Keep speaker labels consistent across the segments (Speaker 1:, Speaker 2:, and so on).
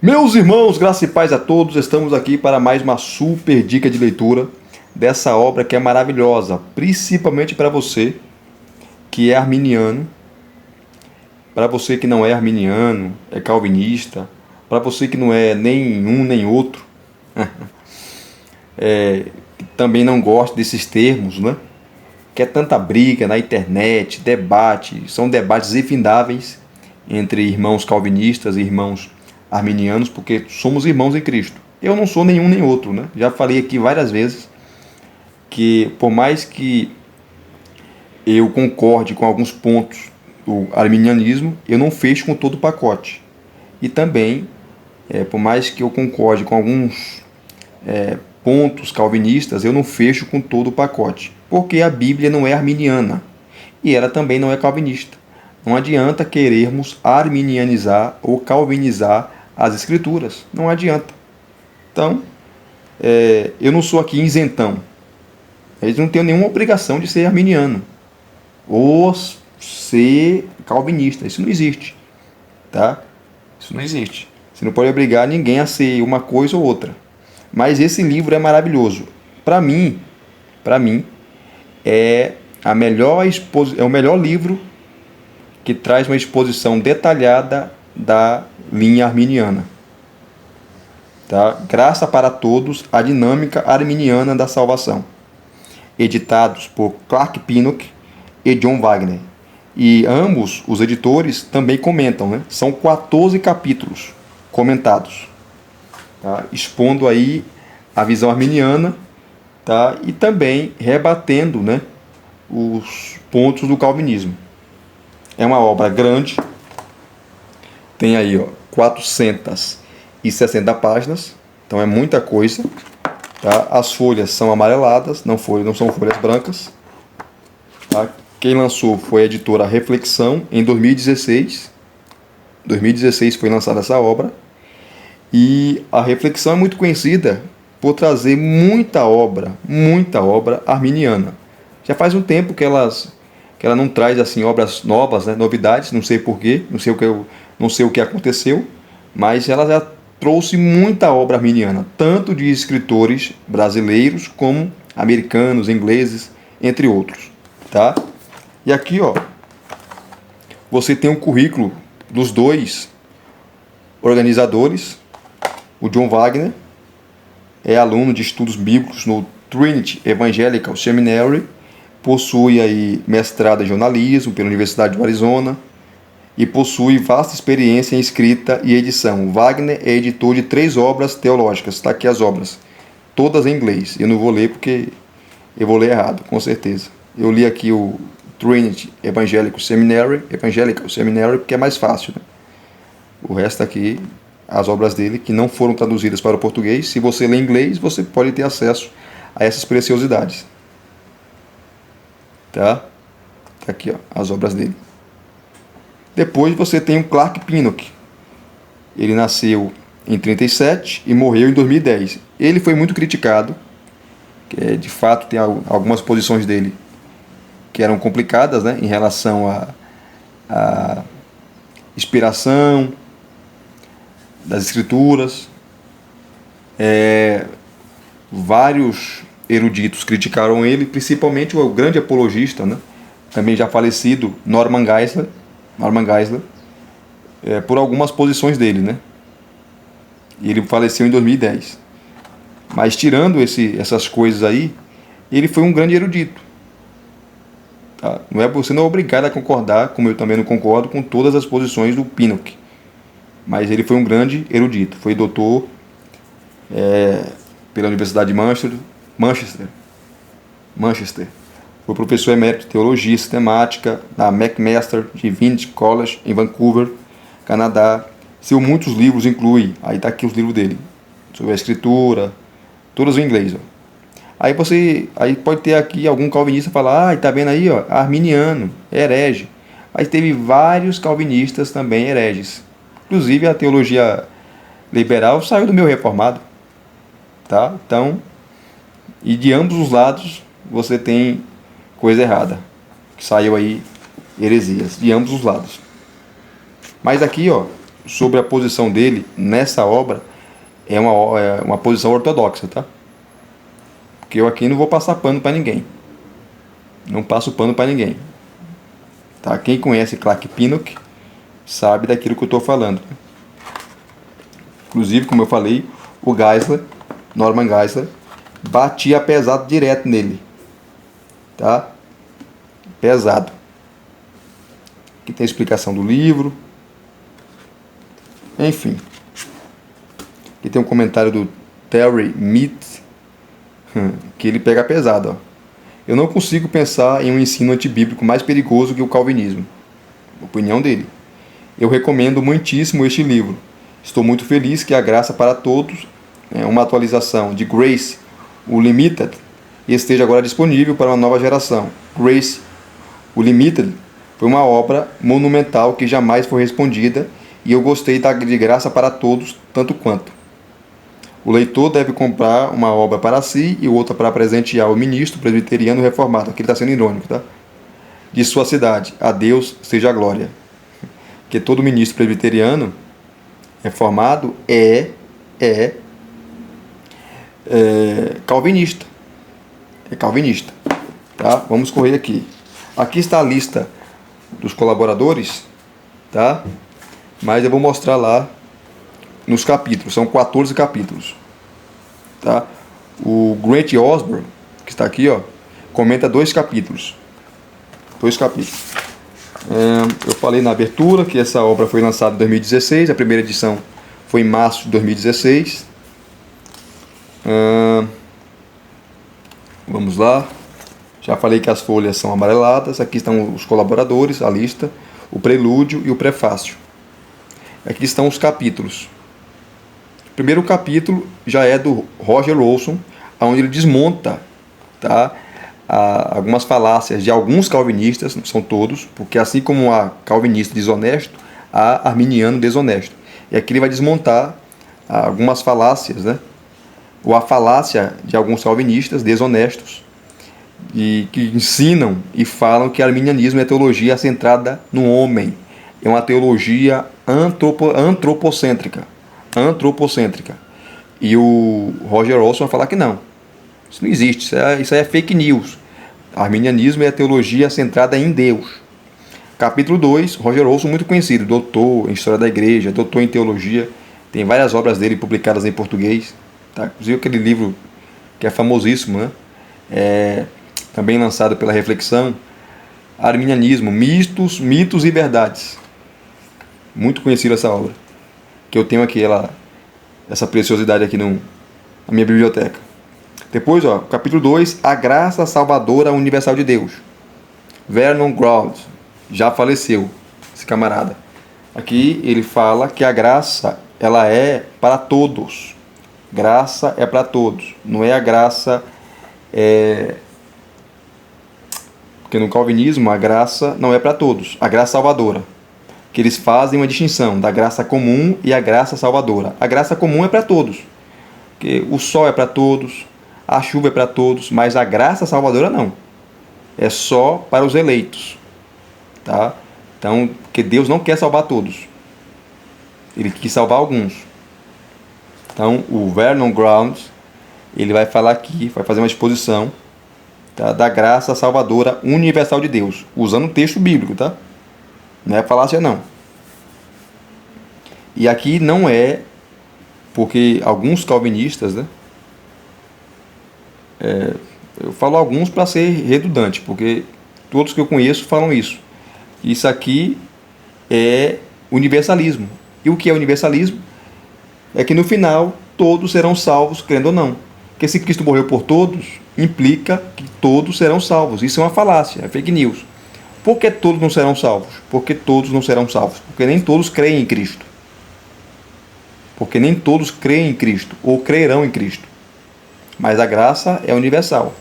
Speaker 1: Meus irmãos, graça e paz a todos, estamos aqui para mais uma super dica de leitura dessa obra que é maravilhosa, principalmente para você que é arminiano, para você que não é arminiano, é calvinista, para você que não é nem um nem outro, que também não gosta desses termos, né? Que é tanta briga na internet, debate, são debates infindáveis entre irmãos calvinistas e irmãos arminianos, porque somos irmãos em Cristo. Eu não sou nenhum nem outro, né? Já falei aqui várias vezes que por mais que eu concorde com alguns pontos do arminianismo, eu não fecho com todo o pacote. E também, por mais que eu concorde com alguns pontos calvinistas, eu não fecho com todo o pacote, porque a Bíblia não é arminiana e ela também não é calvinista. Não adianta querermos arminianizar ou calvinizar as escrituras, não adianta. Então, eu não sou aqui isentão. Eles não têm nenhuma obrigação de ser arminiano ou ser calvinista. Isso não existe, tá? Isso não existe. Você não pode obrigar ninguém a ser uma coisa ou outra. Mas esse livro é maravilhoso. Para mim é é o melhor livro que traz uma exposição detalhada da linha arminiana. Tá? Graça para Todos, a dinâmica arminiana da salvação. Editados por Clark Pinnock e John Wagner. E ambos os editores também comentam, né? São 14 capítulos comentados, tá? Expondo aí a visão arminiana, tá? E também rebatendo, né, os pontos do calvinismo. É uma obra grande, tem aí 460 páginas, então é muita coisa. Tá? As folhas são amareladas, não são folhas brancas. Tá? Quem lançou foi a editora Reflexão em 2016. 2016 foi lançada essa obra. E a Reflexão é muito conhecida por trazer muita obra arminiana. Já faz um tempo que ela não traz assim obras novas, né? Novidades, não sei porquê, não sei o que aconteceu, mas ela já trouxe muita obra arminiana, tanto de escritores brasileiros como americanos, ingleses, entre outros, tá? E aqui, você tem um currículo dos dois organizadores. O John Wagner é aluno de estudos bíblicos no Trinity Evangelical Seminary, possui aí mestrado em jornalismo pela Universidade do Arizona e possui vasta experiência em escrita e edição. Wagner é editor de 3 obras teológicas. Está aqui as obras, todas em inglês. Eu não vou ler porque eu vou ler errado, com certeza. Eu li aqui o Trinity Evangelical Seminary, porque é mais fácil, né? O resto aqui, as obras dele, que não foram traduzidas para o português. Se você lê inglês, você pode ter acesso a essas preciosidades. Tá? Aqui, as obras dele. Depois você tem o Clark Pinnock. Ele nasceu em 37 e morreu em 2010. Ele foi muito criticado. De fato, tem algumas posições dele que eram complicadas, né, em relação à inspiração das escrituras. Vários eruditos criticaram ele, principalmente o grande apologista, né, também já falecido, Norman Geisler, por algumas posições dele, né? E ele faleceu em 2010. Mas tirando essas coisas aí, ele foi um grande erudito. Tá? Você não é obrigado a concordar, como eu também não concordo, com todas as posições do Pinnock. Mas ele foi um grande erudito. Foi doutor pela Universidade de Manchester. Foi professor emérito de teologia sistemática na McMaster Divinity College em Vancouver, Canadá. Muitos livros incluem, aí está aqui os livros dele, sobre a escritura, todos em inglês. Aí pode ter aqui algum calvinista falar, tá vendo aí, arminiano, herege. Mas teve vários calvinistas também hereges. Inclusive a teologia liberal saiu do meio reformado. Tá? Então, e de ambos os lados você tem coisa errada, que saiu aí heresias de ambos os lados. Mas aqui, sobre a posição dele nessa obra é uma posição ortodoxa, tá? Porque eu aqui não vou passar pano para ninguém. Não passo pano para ninguém. Tá? Quem conhece Clark Pinnock sabe daquilo que eu estou falando. Inclusive, como eu falei, o Geisler, Norman Geisler, batia pesado direto nele. Tá? Pesado. Aqui tem a explicação do livro. Enfim. Aqui tem um comentário do Terry Mead, que ele pega pesado. Ó. Eu não consigo pensar em um ensino antibíblico mais perigoso que o calvinismo. Opinião dele. Eu recomendo muitíssimo este livro. Estou muito feliz que a Graça para Todos, uma atualização de Grace Unlimited, esteja agora disponível para uma nova geração. Grace Unlimited foi uma obra monumental que jamais foi respondida e eu gostei de Graça para Todos tanto quanto. O leitor deve comprar uma obra para si e outra para presentear o ministro presbiteriano reformado. Aqui ele está sendo irônico, tá? De sua cidade. A Deus seja a glória. Porque todo ministro presbiteriano reformado é calvinista. É calvinista. Tá? Vamos correr aqui. Aqui está a lista dos colaboradores, tá? Mas eu vou mostrar lá nos capítulos, são 14 capítulos. Tá? O Grant Osborne, que está aqui, ó, comenta 2 capítulos. 2 capítulos. Eu falei na abertura que essa obra foi lançada em 2016, a primeira edição foi em março de 2016. Vamos lá. Já falei que as folhas são amareladas. Aqui estão os colaboradores, a lista, o prelúdio e o prefácio. Aqui estão os capítulos. O primeiro capítulo já é do Roger Olson, onde ele desmonta, tá, algumas falácias de alguns calvinistas, não são todos, porque assim como há calvinista desonesto, há arminiano desonesto. E aqui ele vai desmontar algumas falácias, né, ou a falácia de alguns calvinistas desonestos, e que ensinam e falam que o arminianismo é teologia centrada no homem. É uma teologia antropocêntrica. E o Roger Olson vai falar que não. Isso não existe. Isso é fake news. Arminianismo é a teologia centrada em Deus. Capítulo 2, Roger Olson, muito conhecido, doutor em História da Igreja, doutor em Teologia. Tem várias obras dele publicadas em português. Tá? Inclusive aquele livro que é famosíssimo, né? Também lançado pela Reflexão. Arminianismo, mitos e verdades. Muito conhecida essa obra. Que eu tenho aqui, essa preciosidade aqui na minha biblioteca. Depois, ó, capítulo 2, a graça salvadora universal de Deus. Vernon Ground, já faleceu, esse camarada. Aqui ele fala que a graça, ela é para todos. Graça é para todos. Não é a graça... Porque no calvinismo, a graça não é para todos. A graça salvadora. Que eles fazem uma distinção da graça comum e a graça salvadora. A graça comum é para todos, porque o sol é para todos, a chuva é para todos, mas a graça salvadora não. É só para os eleitos. Tá? Então, porque Deus não quer salvar todos. Ele quis salvar alguns. Então, o Vernon Ground, ele vai falar aqui, vai fazer uma exposição, tá, da graça salvadora universal de Deus, usando o texto bíblico, tá? Não é falácia não. E aqui não é, porque alguns calvinistas, né? Eu falo alguns para ser redundante, porque todos que eu conheço falam isso. Isso aqui é universalismo. E o que é universalismo? É que no final todos serão salvos, crendo ou não. Porque se Cristo morreu por todos, implica que todos serão salvos. Isso é uma falácia, é fake news. Por que todos não serão salvos? Porque todos não serão salvos. Porque nem todos creem em Cristo. Porque nem todos creem em Cristo, ou crerão em Cristo. Mas a graça é universal.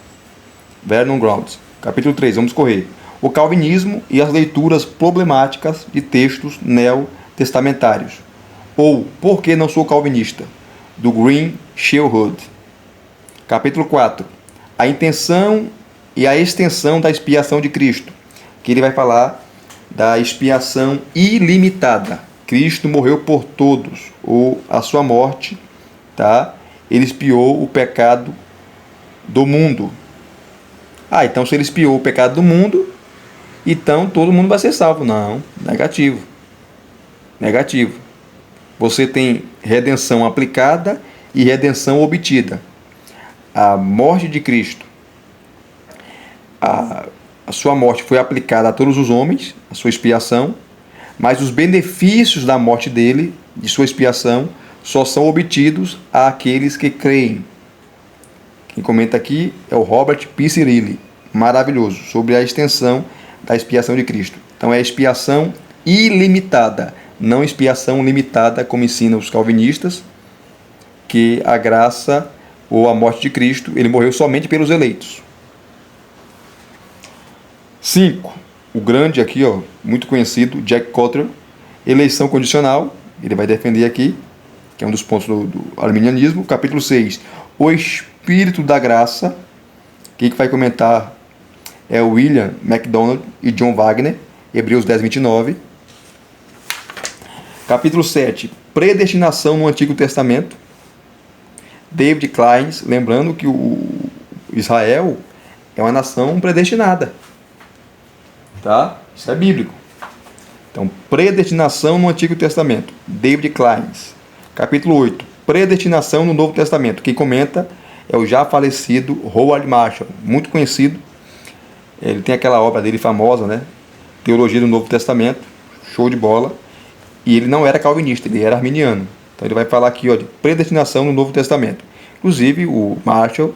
Speaker 1: Vernon Ground, capítulo 3, vamos correr. O calvinismo e as leituras problemáticas de textos neotestamentários. Ou Por que não sou calvinista? Do Green Sherwood. Capítulo 4. A intenção e a extensão da expiação de Cristo. Que ele vai falar da expiação ilimitada. Cristo morreu por todos, ou a sua morte, tá? Ele expiou o pecado do mundo. Então se ele expiou o pecado do mundo, então todo mundo vai ser salvo. Não, negativo. Negativo. Você tem redenção aplicada e redenção obtida. A morte de Cristo, a sua morte foi aplicada a todos os homens, a sua expiação, mas os benefícios da morte dele, de sua expiação, só são obtidos àqueles que creem. Quem comenta aqui é o Robert P. Cirilli, maravilhoso, sobre a extensão da expiação de Cristo. Então é expiação ilimitada, não expiação limitada, como ensinam os calvinistas, que a graça ou a morte de Cristo, ele morreu somente pelos eleitos. 5. O grande aqui, muito conhecido, Jack Cottrell, eleição condicional, ele vai defender aqui, que é um dos pontos do arminianismo. Capítulo 6, o Espírito da Graça. Quem que vai comentar é William MacDonald e John Wagner, Hebreus 10, 29. Capítulo 7, predestinação no Antigo Testamento. David Kleins, lembrando que o Israel é uma nação predestinada. Tá? Isso é bíblico. Então, predestinação no Antigo Testamento. David Kleins. Capítulo 8, predestinação no Novo Testamento. Quem comenta é o já falecido Howard Marshall, muito conhecido. Ele tem aquela obra dele famosa, né? Teologia do Novo Testamento, show de bola. E ele não era calvinista, ele era arminiano. Então ele vai falar aqui, de predestinação no Novo Testamento. Inclusive o Marshall,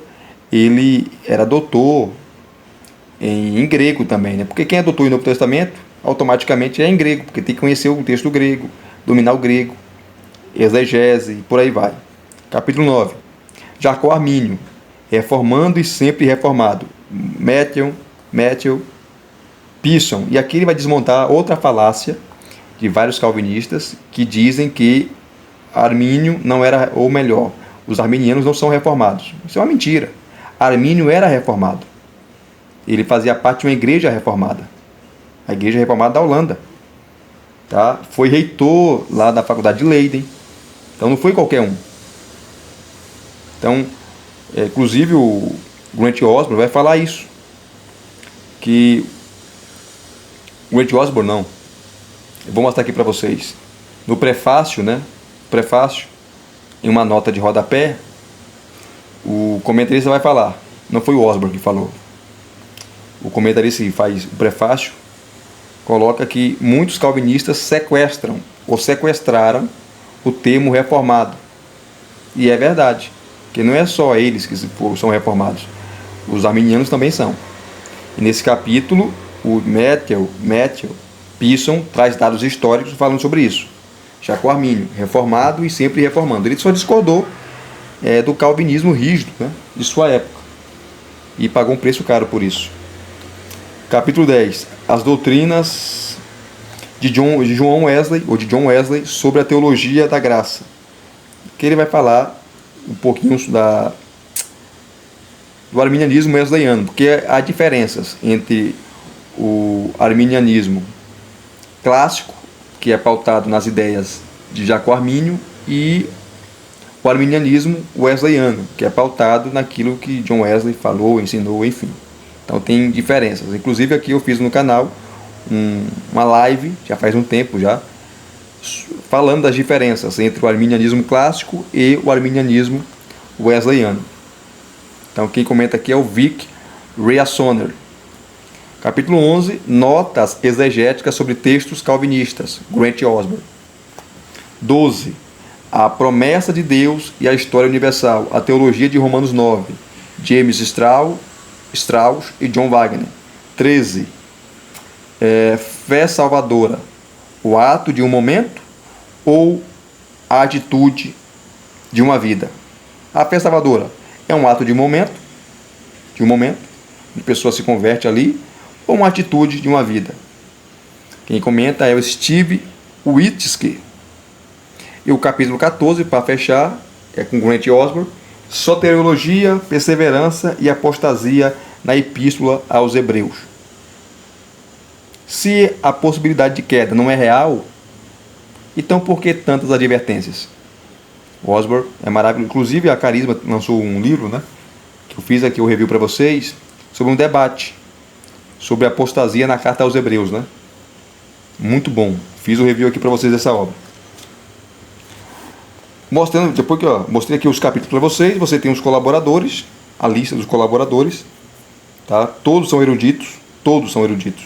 Speaker 1: ele era doutor em grego também, né? Porque quem é doutor em Novo Testamento, automaticamente é em grego, porque tem que conhecer o texto grego, dominar o grego, exegese, por aí vai. Capítulo 9. Jacó Armínio, reformando e sempre reformado. Matthew, Pisson. E aqui ele vai desmontar outra falácia de vários calvinistas que dizem que Armínio não era, ou melhor, os arminianos não são reformados. Isso é uma mentira. Armínio era reformado. Ele fazia parte de uma igreja reformada. A igreja reformada da Holanda. Tá? Foi reitor lá da faculdade de Leiden. Então não foi qualquer um. Então, inclusive o Grant Osborne vai falar isso. Que o Grant Osborne não. Eu vou mostrar aqui para vocês. No prefácio, né? Prefácio, em uma nota de rodapé, o comentarista vai falar. Não foi o Osborne que falou. O comentarista que faz o prefácio coloca que muitos calvinistas sequestram ou sequestraram o termo reformado. E é verdade, que não é só eles que são reformados. Os arminianos também são. E nesse capítulo, o Matthew Pisson traz dados históricos falando sobre isso. Jacó Armínio, reformado e sempre reformando. Ele só discordou do calvinismo rígido, né, de sua época. E pagou um preço caro por isso. Capítulo 10. As doutrinas de John Wesley sobre a teologia da graça. Que ele vai falar um pouquinho do arminianismo wesleyano, porque há diferenças entre o arminianismo clássico, que é pautado nas ideias de Jacó Armínio, e o arminianismo wesleyano, que é pautado naquilo que John Wesley falou, ensinou, enfim. Então tem diferenças. Inclusive aqui eu fiz no canal uma live, já faz um tempo já, falando das diferenças entre o arminianismo clássico e o arminianismo wesleyano. Então quem comenta aqui é o Vic Reasoner. Capítulo 11, notas exegéticas sobre textos calvinistas, Grant Osborne. 12, a promessa de Deus e a história universal, a teologia de Romanos 9, James Strauss e John Wagner. 13, fé salvadora, o ato de um momento ou a atitude de uma vida. A fé salvadora é um ato de um momento, a pessoa se converte ali, ou uma atitude de uma vida. Quem comenta é o Steve Witski. E o capítulo 14, para fechar, é com Grant Osborne, soteriologia, perseverança e apostasia na epístola aos Hebreus. Se a possibilidade de queda não é real, Então, por que tantas advertências? Osborne é maravilhoso. Inclusive, a Carisma lançou um livro, né? Que eu fiz aqui o review para vocês, sobre um debate sobre a apostasia na carta aos Hebreus, né? Muito bom. Fiz o review aqui para vocês dessa obra. Mostrando, depois que mostrei aqui os capítulos para vocês, você tem os colaboradores, a lista dos colaboradores, tá? Todos são eruditos, todos são eruditos.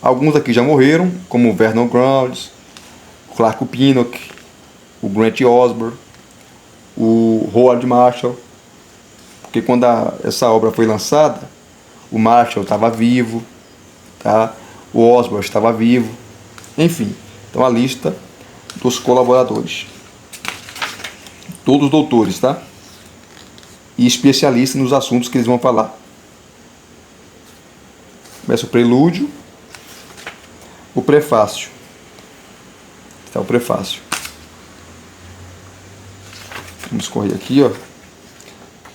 Speaker 1: Alguns aqui já morreram, como o Vernon Grounds, o Clark Pinnock, o Grant Osborne, o Howard Marshall, porque quando essa obra foi lançada, o Marshall estava vivo, tá? O Osborne estava vivo, enfim. Então a lista dos colaboradores, todos doutores, tá? E especialistas nos assuntos que eles vão falar. Começa o prelúdio, o prefácio. Está o prefácio. Vamos correr aqui, ó.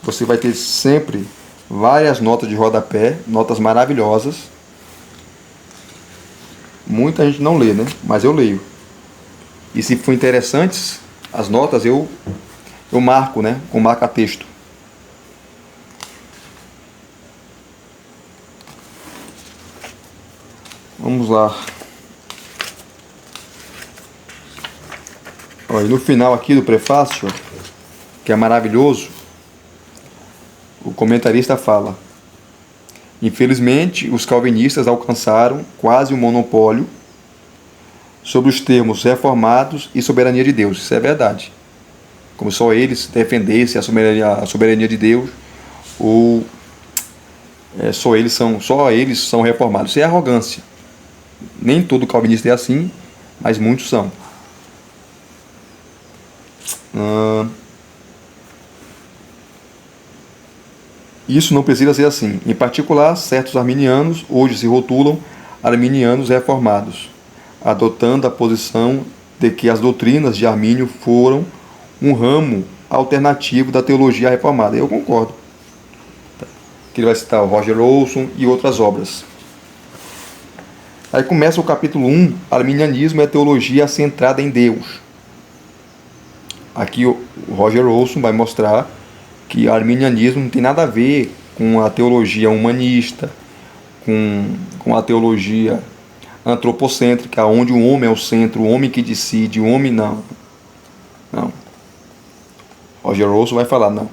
Speaker 1: Você vai ter sempre várias notas de rodapé, notas maravilhosas. Muita gente não lê, né? Mas eu leio. E se for interessantes, as notas eu marco, né? Com marca-texto. Vamos lá. Ó, e no final aqui do prefácio, que é maravilhoso, o comentarista fala: infelizmente, os calvinistas alcançaram quase um monopólio sobre os termos reformados e soberania de Deus. Isso é verdade. Como só eles defendessem a soberania de Deus, ou só eles são reformados. Isso é arrogância. Nem todo calvinista é assim, mas muitos são. Isso não precisa ser assim. Em particular, certos arminianos hoje se rotulam arminianos reformados, adotando a posição de que as doutrinas de Armínio foram um ramo alternativo da teologia reformada. Eu concordo. Que ele vai citar o Roger Olson e outras obras. Aí começa o capítulo 1, Arminianismo é teologia centrada em Deus. Aqui o Roger Olson vai mostrar que o arminianismo não tem nada a ver com a teologia humanista, com a teologia antropocêntrica, onde o homem é o centro, o homem que decide, o homem não. Não. Roger Olson vai falar, não.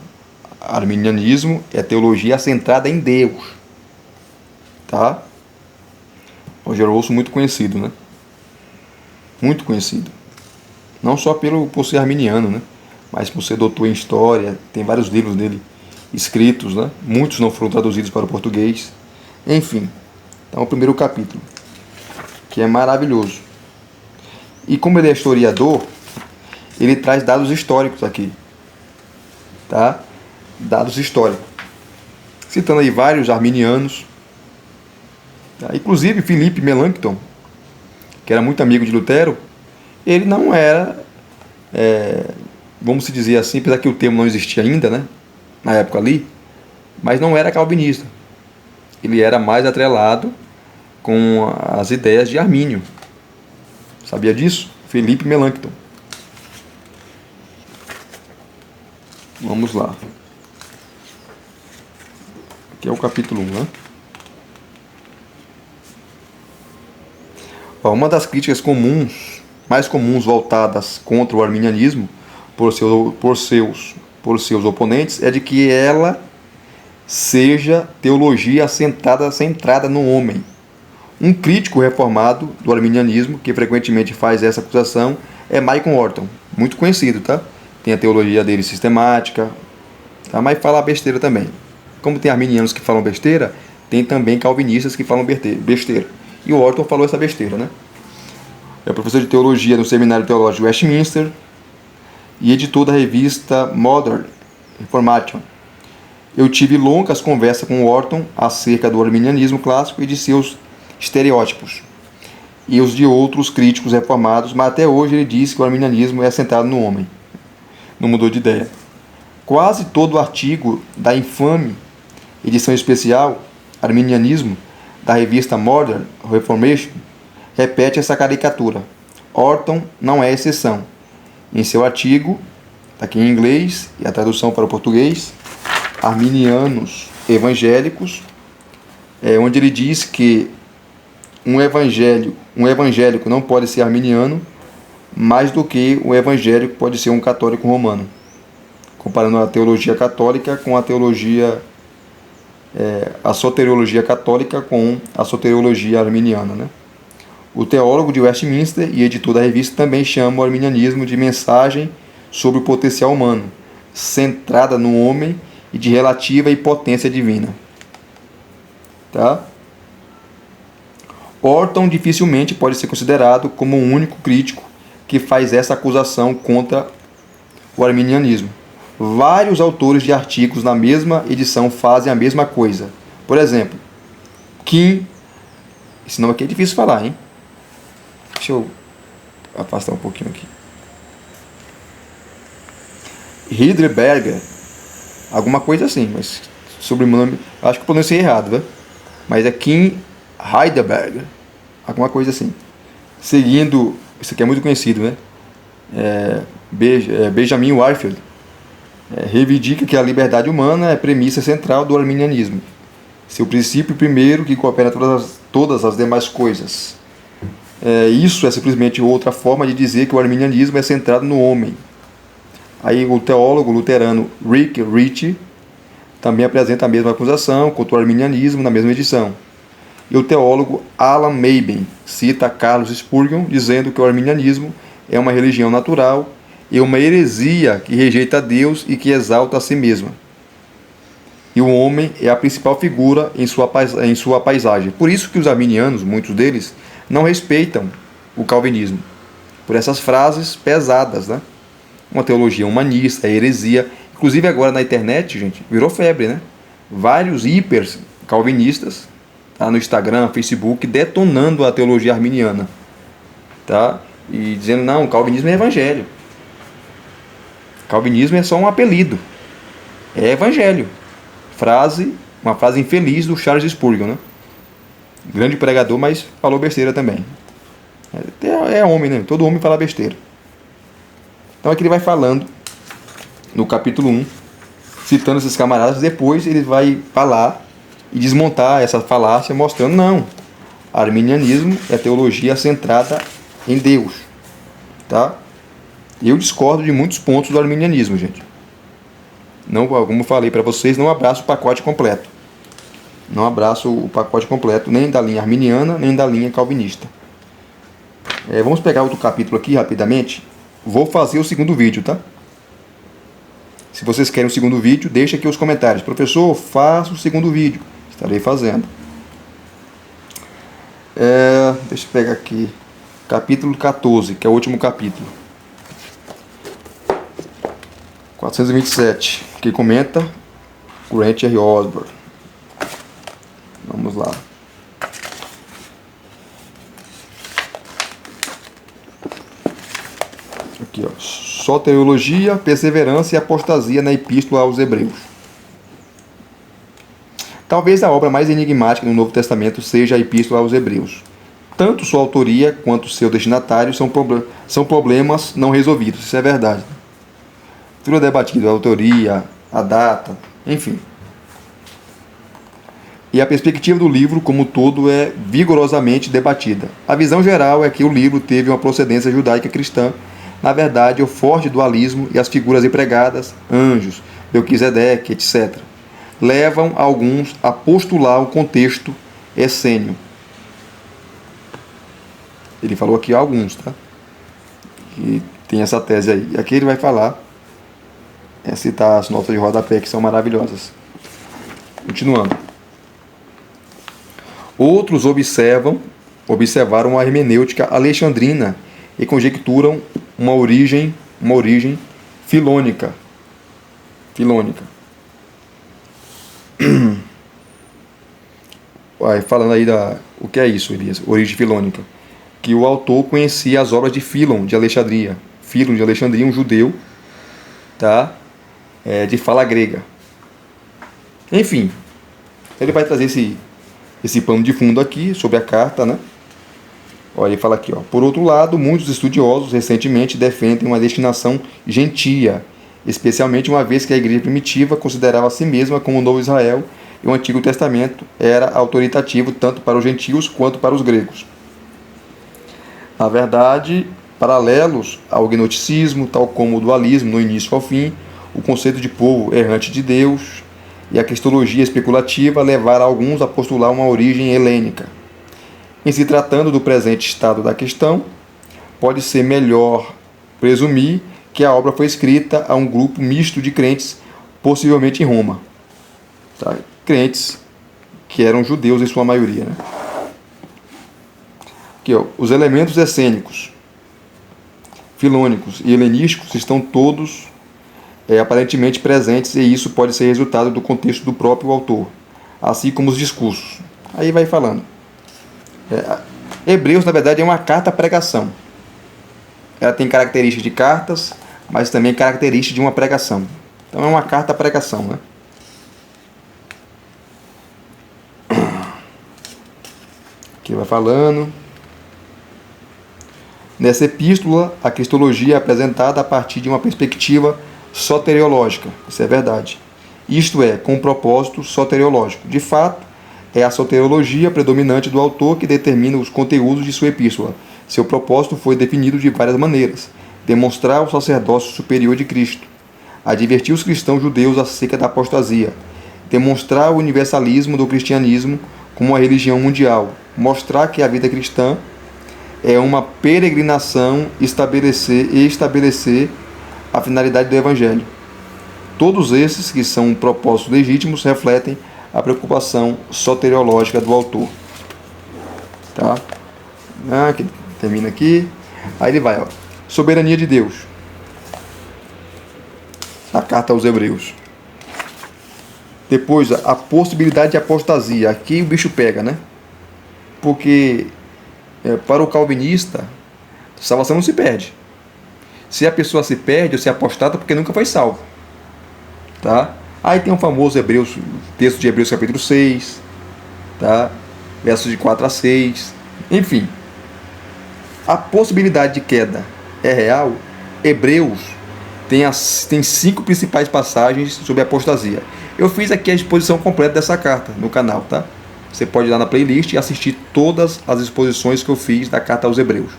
Speaker 1: Arminianismo é teologia centrada em Deus. Tá? Roger Olson muito conhecido, né? Muito conhecido. Não só por ser arminiano, né? Mas por ser doutor em história, tem vários livros dele escritos, né? Muitos não foram traduzidos para o português. Enfim, então o primeiro capítulo, que é maravilhoso. E como ele é historiador, ele traz dados históricos aqui, tá? Dados históricos. Citando aí vários arminianos, tá? Inclusive Philippe Melanchthon, que era muito amigo de Lutero, ele não era, vamos dizer assim, apesar que o termo não existia ainda, né, na época ali, mas não era calvinista. Ele era mais atrelado com as ideias de Armínio. Sabia disso? Philippe Melanchthon. Vamos lá. Aqui é o capítulo 1, né? Uma das críticas mais comuns voltadas contra o arminianismo por seus oponentes é de que ela seja teologia centrada no homem. Um crítico reformado do arminianismo que frequentemente faz essa acusação é Michael Horton, muito conhecido, tá? Tem a teologia dele sistemática, tá? Mas fala besteira também. Como tem arminianos que falam besteira, tem também calvinistas que falam besteira. E o Horton falou essa besteira, né? É professor de teologia no Seminário Teológico de Westminster e editor da revista Modern Reformation. Eu tive longas conversas com Horton acerca do arminianismo clássico e de seus estereótipos e os de outros críticos reformados, mas até hoje ele diz que o arminianismo é centrado no homem. Não mudou de ideia. Quase todo o artigo da infame edição especial Arminianismo da revista Modern Reformation repete essa caricatura. Orton não é exceção. Em seu artigo, está aqui em inglês e a tradução para o português, Arminianos Evangélicos, onde ele diz que um evangélico não pode ser arminiano mais do que um evangélico pode ser um católico romano, comparando a teologia católica com a teologia, a soteriologia católica com a soteriologia arminiana, né? O teólogo de Westminster e editor da revista também chama o arminianismo de mensagem sobre o potencial humano, centrada no homem e de relativa impotência divina. Tá? Orton dificilmente pode ser considerado como o único crítico que faz essa acusação contra o arminianismo. Vários autores de artigos na mesma edição fazem a mesma coisa. Por exemplo, Kim, esse nome aqui é difícil falar, hein? Deixa eu afastar um pouquinho aqui. Heidelberger, alguma coisa assim, mas sobrenome, acho que eu pronunciei errado, né? Mas é Kim Heidelberger, alguma coisa assim. Seguindo, isso aqui é muito conhecido, né? Benjamin Warfield reivindica que a liberdade humana é a premissa central do arminianismo, seu princípio primeiro que coopera todas as demais coisas. Isso é simplesmente outra forma de dizer que o arminianismo é centrado no homem. Aí o teólogo luterano Rick Ritchie também apresenta a mesma acusação contra o arminianismo na mesma edição. E o teólogo Alan Mayben cita Carlos Spurgeon dizendo que o arminianismo é uma religião natural e uma heresia que rejeita Deus e que exalta a si mesma. E o homem é a principal figura em sua paisagem. Por isso que os arminianos, muitos deles, não respeitam o calvinismo. Por essas frases pesadas, né? Uma teologia humanista, heresia. Inclusive agora na internet, gente, virou febre, né? Vários hipers calvinistas, tá? No Instagram, Facebook, detonando a teologia arminiana. Tá? E dizendo, não, o calvinismo é evangelho. Calvinismo é só um apelido. É evangelho. Uma frase infeliz do Charles Spurgeon, né? Grande pregador, mas falou besteira também. É homem, né? Todo homem fala besteira. Então aqui ele vai falando, no capítulo 1, citando esses camaradas, depois ele vai falar e desmontar essa falácia, mostrando, não, arminianismo é teologia centrada em Deus. Tá? Eu discordo de muitos pontos do arminianismo, gente. Não, como eu falei para vocês, não abraço o pacote completo. Não abraço o pacote completo, nem da linha arminiana, nem da linha calvinista. Vamos pegar outro capítulo aqui, rapidamente. Vou fazer o segundo vídeo, tá? Se vocês querem o segundo vídeo, deixa aqui os comentários. Professor, faça o segundo vídeo. Estarei fazendo. Deixa eu pegar aqui. Capítulo 14, que é o último capítulo. 427, que comenta Grant R. Osborne. Vamos lá. Aqui, ó. Soteriologia, perseverança e apostasia na Epístola aos Hebreus. Talvez a obra mais enigmática no Novo Testamento seja a Epístola aos Hebreus. Tanto sua autoria quanto seu destinatário são problemas não resolvidos. Isso é verdade. Tudo é debatido, a autoria, a data, enfim. E a perspectiva do livro como um todo é vigorosamente debatida. A visão geral é que o livro teve uma procedência judaica cristã. Na verdade, o forte dualismo e as figuras empregadas, anjos, Melquisedeque, etc., levam alguns a postular um contexto essênio. Ele falou aqui alguns, tá? E tem essa tese aí. E aqui ele vai falar, citar as notas de rodapé que são maravilhosas. Continuando. Outros observaram a hermenêutica alexandrina e conjecturam uma origem filônica. Falando aí o que é isso, Elias? Origem filônica. Que o autor conhecia as obras de Filon de Alexandria. Filon de Alexandria, um judeu, tá? De fala grega. Enfim, ele vai trazer esse pano de fundo aqui sobre a carta, né? Olha, ele fala aqui, ó. Por outro lado, muitos estudiosos recentemente defendem uma destinação gentia, especialmente uma vez que a igreja primitiva considerava a si mesma como o novo Israel e o Antigo Testamento era autoritativo tanto para os gentios quanto para os gregos. Na verdade, paralelos ao gnosticismo, tal como o dualismo no início ao fim, o conceito de povo errante de Deus e a cristologia especulativa levaram alguns a postular uma origem helênica. Em se tratando do presente estado da questão, pode ser melhor presumir que a obra foi escrita a um grupo misto de crentes, possivelmente em Roma. Tá? Crentes que eram judeus em sua maioria. Né? Aqui, ó, os elementos essênicos, filônicos e helenísticos estão todos aparentemente presentes, e isso pode ser resultado do contexto do próprio autor, assim como os discursos. Aí vai falando. Hebreus, na verdade, é uma carta-pregação. Ela tem características de cartas, mas também características de uma pregação. Então é uma carta-pregação, né? Aqui vai falando. Nessa epístola, a cristologia é apresentada a partir de uma perspectiva soteriológica. Isso é verdade. Isto é, com um propósito soteriológico. De fato, é a soteriologia predominante do autor que determina os conteúdos de sua epístola. Seu propósito foi definido de várias maneiras. Demonstrar o sacerdócio superior de Cristo. Advertir os cristãos judeus acerca da apostasia. Demonstrar o universalismo do cristianismo como uma religião mundial. Mostrar que a vida cristã é uma peregrinação e estabelecer a finalidade do Evangelho. Todos esses, que são propósitos legítimos, refletem a preocupação soteriológica do autor. Tá? Que termina aqui. Aí ele vai, ó. Soberania de Deus. A carta aos Hebreus. Depois, a possibilidade de apostasia. Aqui o bicho pega, né? Porque para o calvinista, salvação não se perde. Se a pessoa se perde ou se apostata, porque nunca foi salvo. Tá? Aí tem o famoso texto de Hebreus capítulo 6, tá? Versos de 4 a 6. Enfim, a possibilidade de queda é real. Hebreus tem 5 principais passagens sobre apostasia. Eu fiz aqui a exposição completa dessa carta no canal, tá? Você pode ir lá na playlist e assistir todas as exposições que eu fiz da carta aos Hebreus.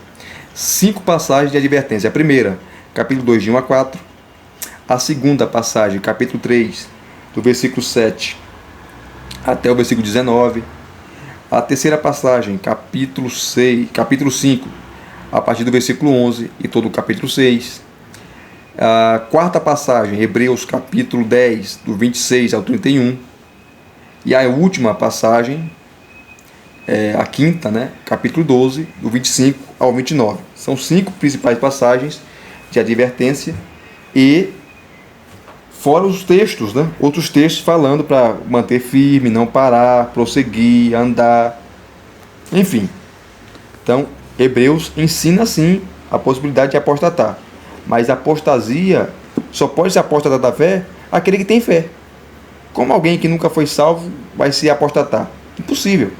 Speaker 1: 5 passagens de advertência. A primeira, capítulo 2, de 1 a 4. A segunda passagem, capítulo 3, do versículo 7 até o versículo 19. A terceira passagem, capítulo 5, a partir do versículo 11 e todo o capítulo 6. A quarta passagem, Hebreus capítulo 10, do 26 ao 31. E a última passagem, a quinta, né, capítulo 12, do 25 ao 29. São 5 principais passagens de advertência e fora os textos, né, outros textos falando para manter firme, não parar, prosseguir, andar, enfim. Então, Hebreus ensina sim a possibilidade de apostatar, mas a apostasia só pode ser apostatar da fé aquele que tem fé. Como alguém que nunca foi salvo vai se apostatar? Impossível.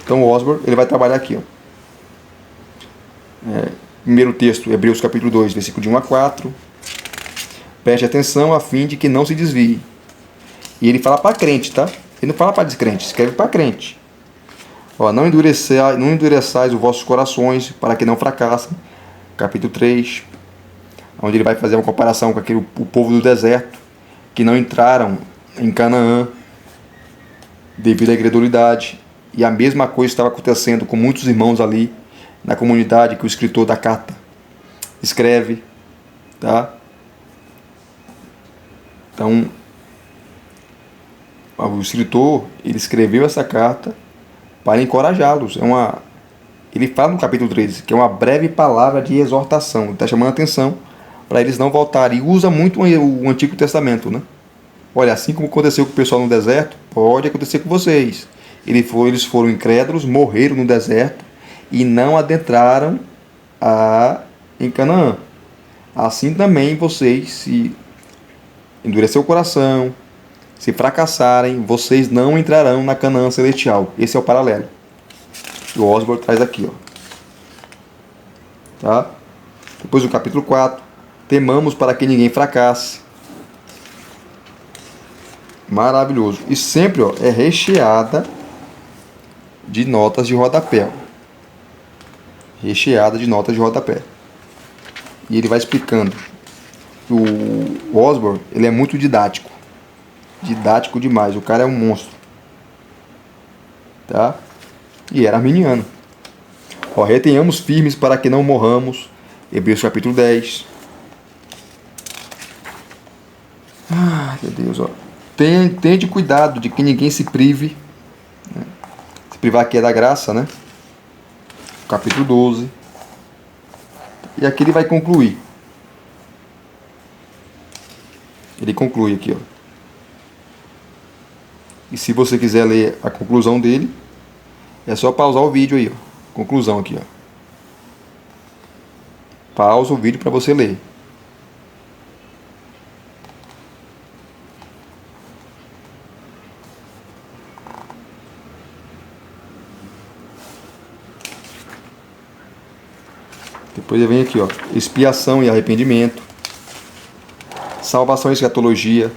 Speaker 1: Então o Osborne ele vai trabalhar aqui. Primeiro texto, Hebreus capítulo 2, versículo de 1 a 4. Preste atenção a fim de que não se desvie. E ele fala para crente, tá? Ele não fala para descrente, escreve para crente. Não endureçais os vossos corações para que não fracassem. Capítulo 3, onde ele vai fazer uma comparação com o povo do deserto, que não entraram em Canaã devido à incredulidade. E a mesma coisa estava acontecendo com muitos irmãos ali na comunidade que o escritor da carta escreve. Tá? Então, o escritor ele escreveu essa carta para encorajá-los. Ele fala no capítulo 13 que é uma breve palavra de exortação. Ele está chamando a atenção para eles não voltarem. E usa muito o Antigo Testamento, né? Olha, assim como aconteceu com o pessoal no deserto, pode acontecer com vocês. Eles foram incrédulos, morreram no deserto e não adentraram em Canaã. Assim também vocês, se endurecer o coração, se fracassarem, vocês não entrarão na Canaã celestial. Esse é o paralelo que o Osborne traz aqui. tá? Depois o capítulo 4, temamos para que ninguém fracasse. Maravilhoso. E sempre, ó, é recheada de notas de rodapé. Recheada de notas de rodapé. E ele vai explicando. O Osborne, ele é muito didático. Didático demais. O cara é um monstro. Tá? E era arminiano. Ó, retenhamos firmes para que não morramos. Hebreus capítulo 10. Ah, meu Deus, ó. Tende cuidado de que ninguém se prive. Né? Se privar aqui é da graça, né? Capítulo 12. E aqui ele vai concluir. Ele conclui aqui, ó. E se você quiser ler a conclusão dele, é só pausar o vídeo aí, ó. Conclusão aqui, ó. Pausa o vídeo para você ler. Depois ele vem aqui, ó. Expiação e arrependimento. Salvação e escatologia.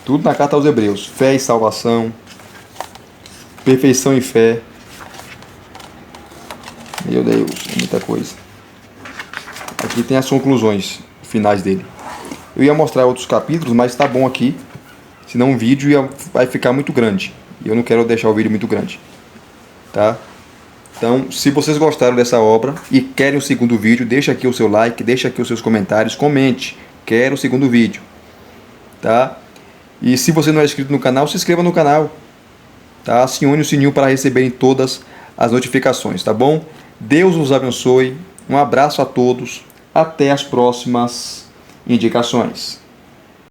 Speaker 1: Tudo na carta aos Hebreus. Fé e salvação. Perfeição e fé. Meu Deus, é muita coisa. Aqui tem as conclusões finais dele. Eu ia mostrar outros capítulos, mas tá bom aqui. Senão o vídeo vai ficar muito grande. E eu não quero deixar o vídeo muito grande. Tá? Então, se vocês gostaram dessa obra e querem o segundo vídeo, deixa aqui o seu like, deixa aqui os seus comentários, comente. Quero o segundo vídeo. Tá? E se você não é inscrito no canal, se inscreva no canal. Tá? Acione o sininho para receberem todas as notificações, tá bom? Deus os abençoe. Um abraço a todos. Até as próximas indicações.